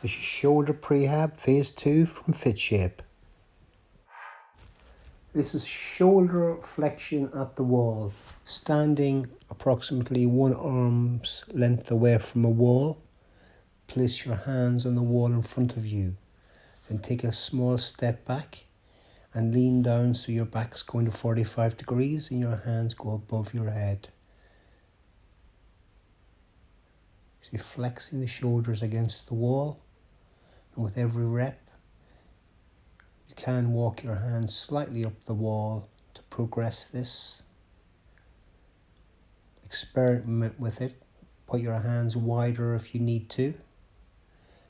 This is shoulder prehab phase 2 from Fit Shape. This is shoulder flexion at the wall, standing approximately 1 arm's length away from a wall. Place your hands on the wall in front of you. Then take a small step back and lean down so your back's going to 45 degrees and your hands go above your head. So you're flexing the shoulders against the wall, and with every rep you can walk your hands slightly up the wall to progress this. Experiment with it. Put your hands wider if you need to,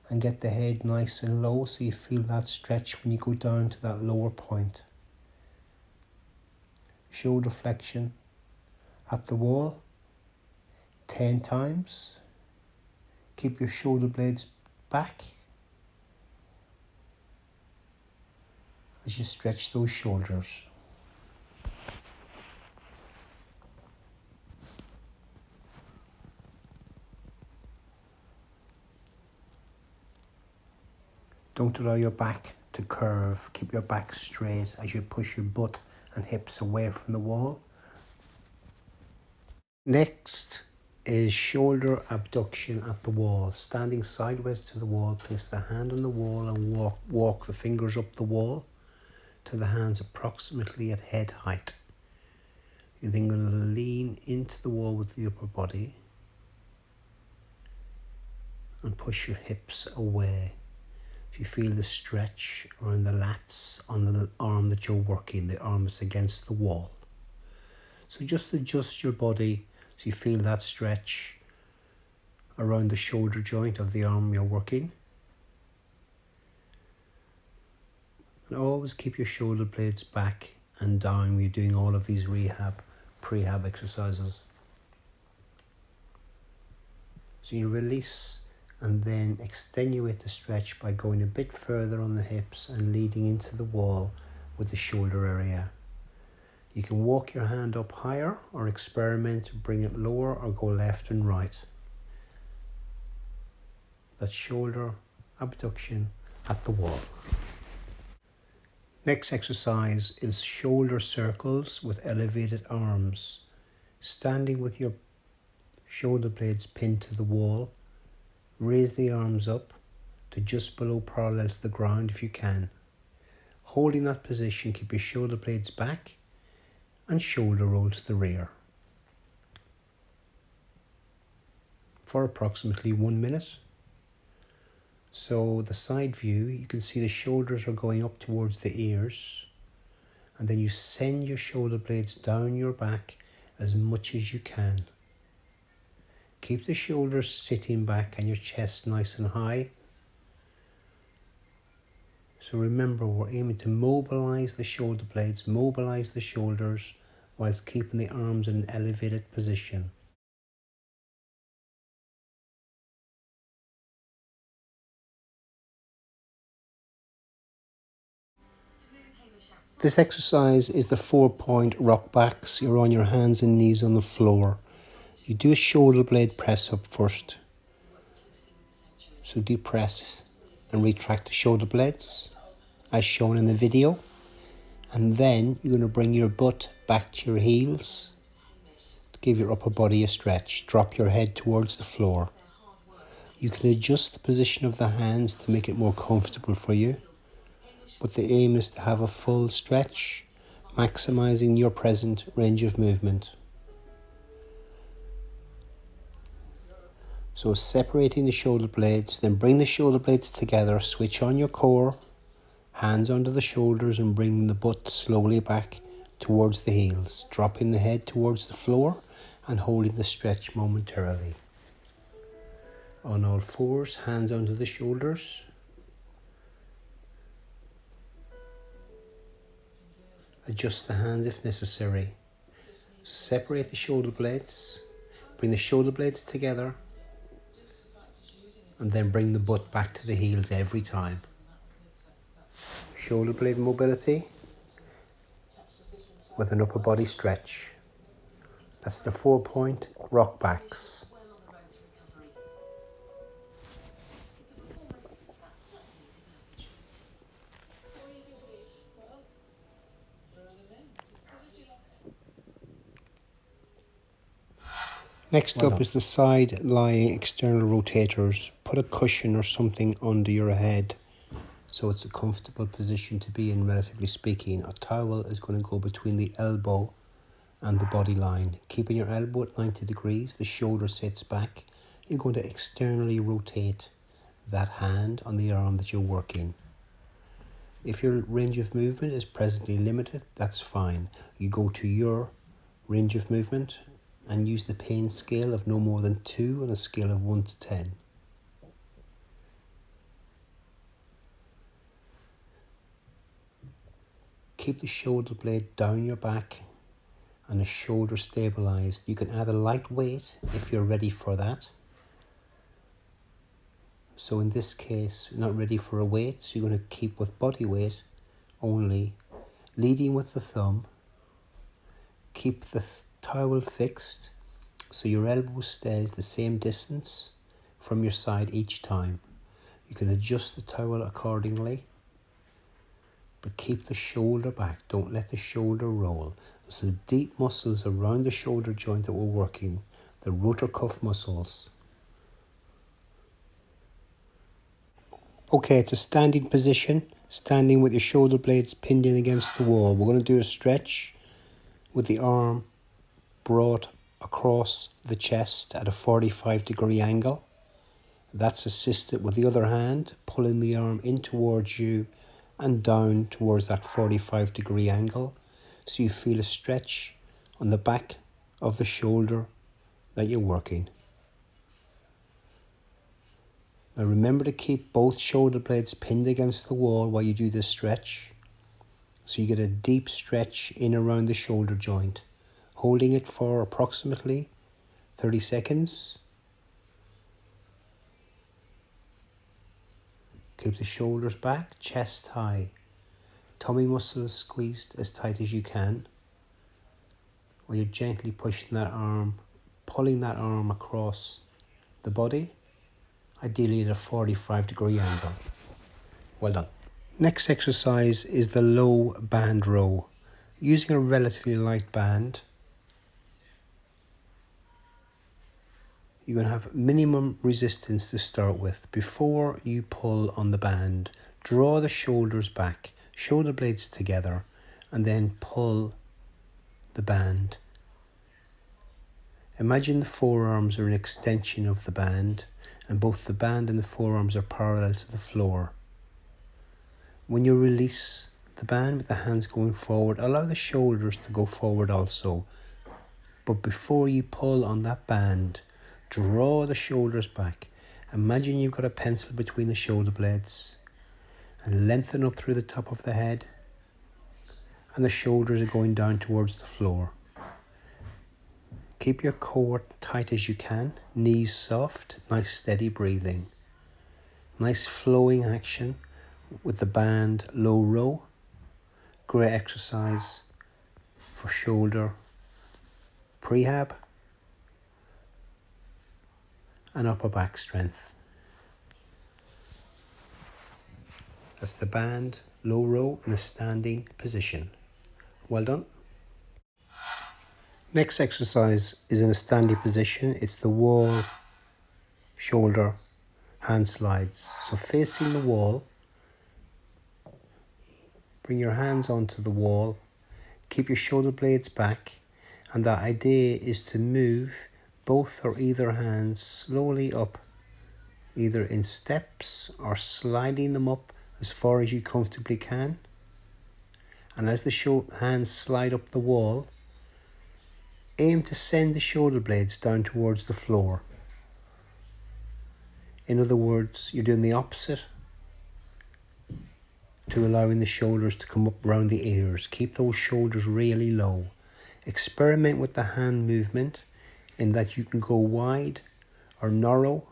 and get the head nice and low so you feel that stretch when you go down to that lower point. Shoulder flexion at the wall 10 times. Keep your shoulder blades back as you stretch those shoulders. Don't allow your back to curve. Keep your back straight as you push your butt and hips away from the wall. Next is shoulder abduction at the wall. Standing sideways to the wall, place the hand on the wall and walk the fingers up the wall to the hands approximately at head height. You're then going to lean into the wall with the upper body and push your hips away. If you feel the stretch around the lats on the arm that you're working, the arm is against the wall. So just adjust your body so you feel that stretch around the shoulder joint of the arm you're working. And always keep your shoulder blades back and down when you're doing all of these prehab exercises. So you release and then extenuate the stretch by going a bit further on the hips and leading into the wall with the shoulder area. You can walk your hand up higher or experiment to bring it lower or go left and right. That's shoulder abduction at the wall. Next exercise is shoulder circles with elevated arms. Standing with your shoulder blades pinned to the wall, raise the arms up to just below parallel to the ground if you can. Holding that position, keep your shoulder blades back and shoulder roll to the rear for approximately 1 minute. So the side view, you can see the shoulders are going up towards the ears, and then you send your shoulder blades down your back as much as you can. Keep the shoulders sitting back and your chest nice and high. So remember, we're aiming to mobilize the shoulder blades, mobilize the shoulders, whilst keeping the arms in an elevated position. This exercise is the 4-point rock backs. You're on your hands and knees on the floor. You do a shoulder blade press up first. So depress and retract the shoulder blades as shown in the video. And then you're going to bring your butt back to your heels to give your upper body a stretch. Drop your head towards the floor. You can adjust the position of the hands to make it more comfortable for you, but the aim is to have a full stretch, maximizing your present range of movement. So separating the shoulder blades, then bring the shoulder blades together, switch on your core, hands onto the shoulders and bring the butt slowly back towards the heels, dropping the head towards the floor and holding the stretch momentarily. On all fours, hands onto the shoulders. Adjust the hands if necessary. So separate the shoulder blades, bring the shoulder blades together, and then bring the butt back to the heels every time. Shoulder blade mobility with an upper body stretch. That's the 4-point rock backs. Next up is the side lying external rotators. Put a cushion or something under your head so it's a comfortable position to be in, relatively speaking. A towel is going to go between the elbow and the body line. Keeping your elbow at 90 degrees, the shoulder sits back. You're going to externally rotate that hand on the arm that you're working. If your range of movement is presently limited, that's fine. You go to your range of movement and use the pain scale of no more than 2 on a scale of 1 to 10. Keep the shoulder blade down your back and the shoulder stabilized. You can add a light weight if you're ready for that. So in this case, you're not ready for a weight, so you're going to keep with body weight only, leading with the thumb. Keep the towel fixed so your elbow stays the same distance from your side each time. You can adjust the towel accordingly, but keep the shoulder back. Don't let the shoulder roll. So the deep muscles around the shoulder joint that we're working, the rotor cuff muscles. Okay, it's a standing position, standing with your shoulder blades pinned in against the wall. We're going to do a stretch with the arm brought across the chest at a 45-degree angle. That's assisted with the other hand, pulling the arm in towards you and down towards that 45-degree angle. So you feel a stretch on the back of the shoulder that you're working. Now remember to keep both shoulder blades pinned against the wall while you do this stretch. So you get a deep stretch in around the shoulder joint, holding it for approximately 30 seconds. Keep the shoulders back, chest high. Tummy muscles squeezed as tight as you can. While you're gently pushing that arm, pulling that arm across the body, ideally at a 45-degree angle. Well done. Next exercise is the low band row. Using a relatively light band, you're going to have minimum resistance to start with. Before you pull on the band, draw the shoulders back, shoulder blades together, and then pull the band. Imagine the forearms are an extension of the band, and both the band and the forearms are parallel to the floor. When you release the band with the hands going forward, allow the shoulders to go forward also. But before you pull on that band, draw the shoulders back. Imagine you've got a pencil between the shoulder blades and lengthen up through the top of the head, and the shoulders are going down towards the floor. Keep your core tight as you can, knees soft, nice steady breathing. Nice flowing action with the band low row. Great exercise for shoulder prehab and upper back strength. That's the band low row in a standing position. Well done. Next exercise is in a standing position. It's the wall shoulder hand slides. So facing the wall, bring your hands onto the wall, keep your shoulder blades back, and the idea is to move both or either hands slowly up, either in steps or sliding them up as far as you comfortably can. And as the hands slide up the wall, aim to send the shoulder blades down towards the floor. In other words, you're doing the opposite to allowing the shoulders to come up round the ears. Keep those shoulders really low. Experiment with the hand movement in that you can go wide or narrow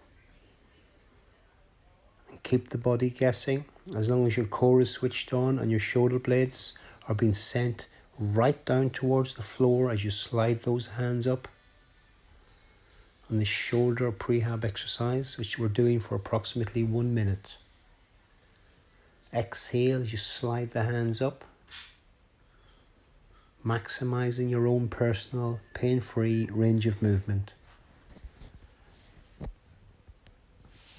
and keep the body guessing, as long as your core is switched on and your shoulder blades are being sent right down towards the floor as you slide those hands up. On this shoulder prehab exercise, which we're doing for approximately 1 minute. Exhale as you slide the hands up, maximizing your own personal pain-free range of movement.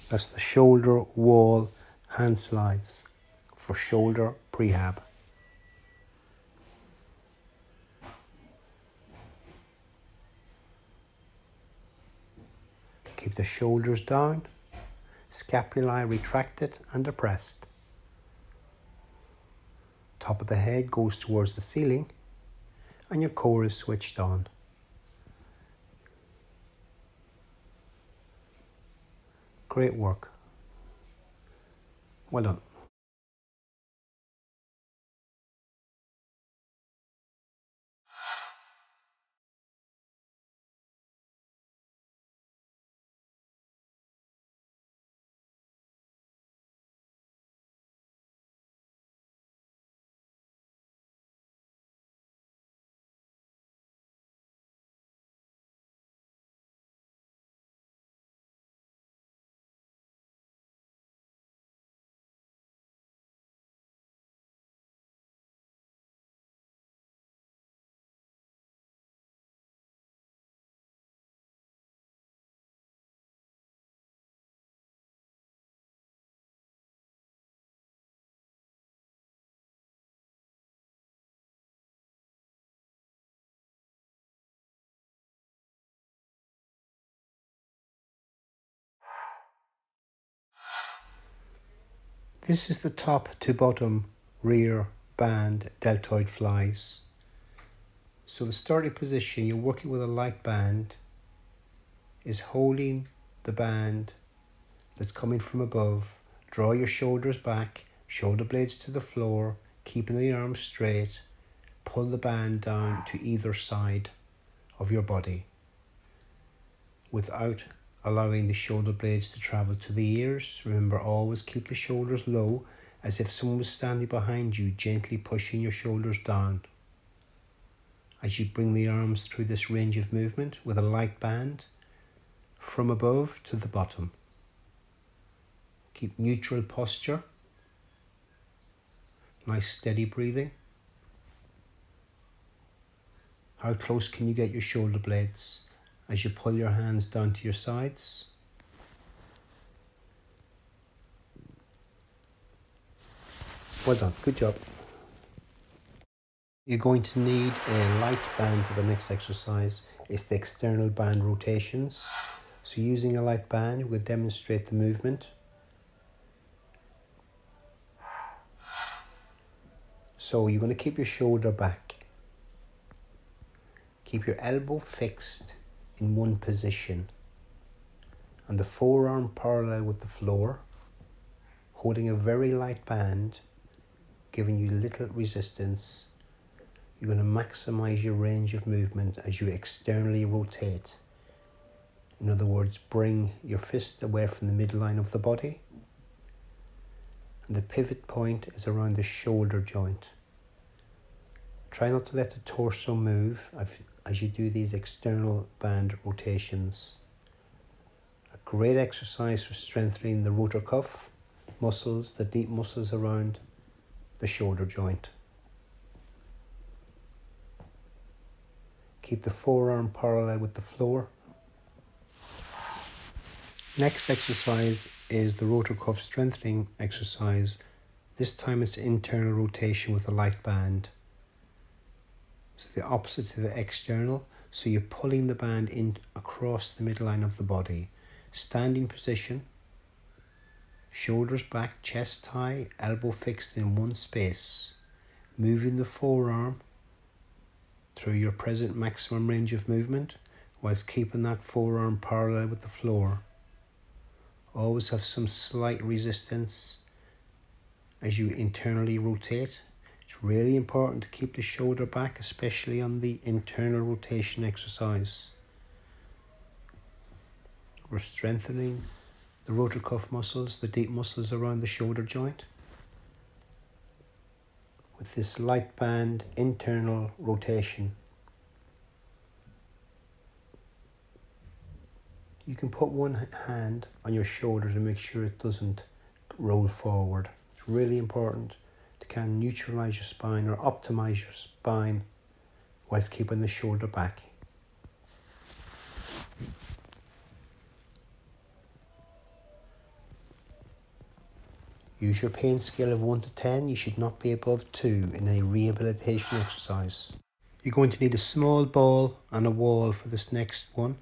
That's the shoulder wall hand slides for shoulder prehab. Keep the shoulders down, scapulae retracted and depressed. Top of the head goes towards the ceiling and your core is switched on. Great work. Well done. This is the top to bottom rear band deltoid flies. So the starting position, you're working with a light band, is holding the band that's coming from above. Draw your shoulders back, shoulder blades to the floor, keeping the arms straight. Pull the band down to either side of your body without allowing the shoulder blades to travel to the ears. Remember, always keep the shoulders low, as if someone was standing behind you, gently pushing your shoulders down. As you bring the arms through this range of movement with a light band from above to the bottom. Keep neutral posture, nice steady breathing. How close can you get your shoulder blades as you pull your hands down to your sides? Well done, good job. You're going to need a light band for the next exercise. It's the external band rotations. So using a light band, we'll demonstrate the movement. So you're going to keep your shoulder back. Keep your elbow fixed in one position and the forearm parallel with the floor, holding a very light band, giving you little resistance. You're going to maximize your range of movement as you externally rotate. In other words, bring your fist away from the midline of the body. And the pivot point is around the shoulder joint. Try not to let the torso move as you do these external band rotations. A great exercise for strengthening the rotor cuff muscles, the deep muscles around the shoulder joint. Keep the forearm parallel with the floor. Next exercise is the rotor cuff strengthening exercise. This time it's internal rotation with a light band. So the opposite to the external. So you're pulling the band in across the midline of the body. Standing position. Shoulders back, chest high, elbow fixed in one space. Moving the forearm through your present maximum range of movement whilst keeping that forearm parallel with the floor. Always have some slight resistance as you internally rotate. It's really important to keep the shoulder back, especially on the internal rotation exercise. We're strengthening the rotor cuff muscles, the deep muscles around the shoulder joint, with this light band internal rotation. You can put one hand on your shoulder to make sure it doesn't roll forward. It's really important to kind of neutralize your spine or optimize your spine whilst keeping the shoulder back. Use your pain scale of 1 to 10. You should not be above 2 in a rehabilitation exercise. You're going to need a small ball and a wall for this next one.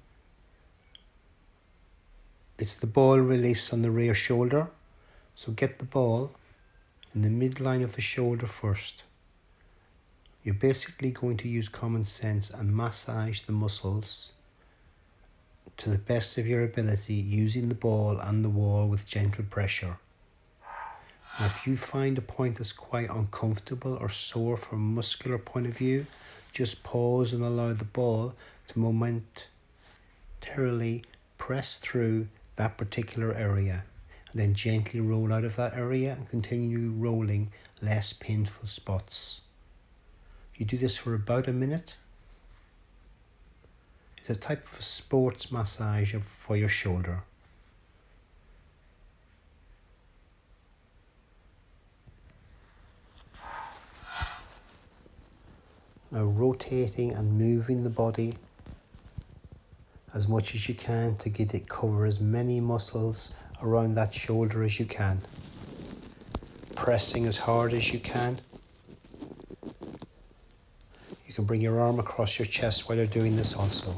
It's the ball release on the rear shoulder. So get the ball in the midline of the shoulder first. You're basically going to use common sense and massage the muscles to the best of your ability, using the ball and the wall with gentle pressure. And if you find a point that's quite uncomfortable or sore from a muscular point of view, just pause and allow the ball to momentarily press through that particular area, and then gently roll out of that area and continue rolling less painful spots. You do this for about a minute. It's a type of a sports massage for your shoulder. Now rotating and moving the body as much as you can to get it cover as many muscles around that shoulder as you can. Pressing as hard as you can. You can bring your arm across your chest while you're doing this also.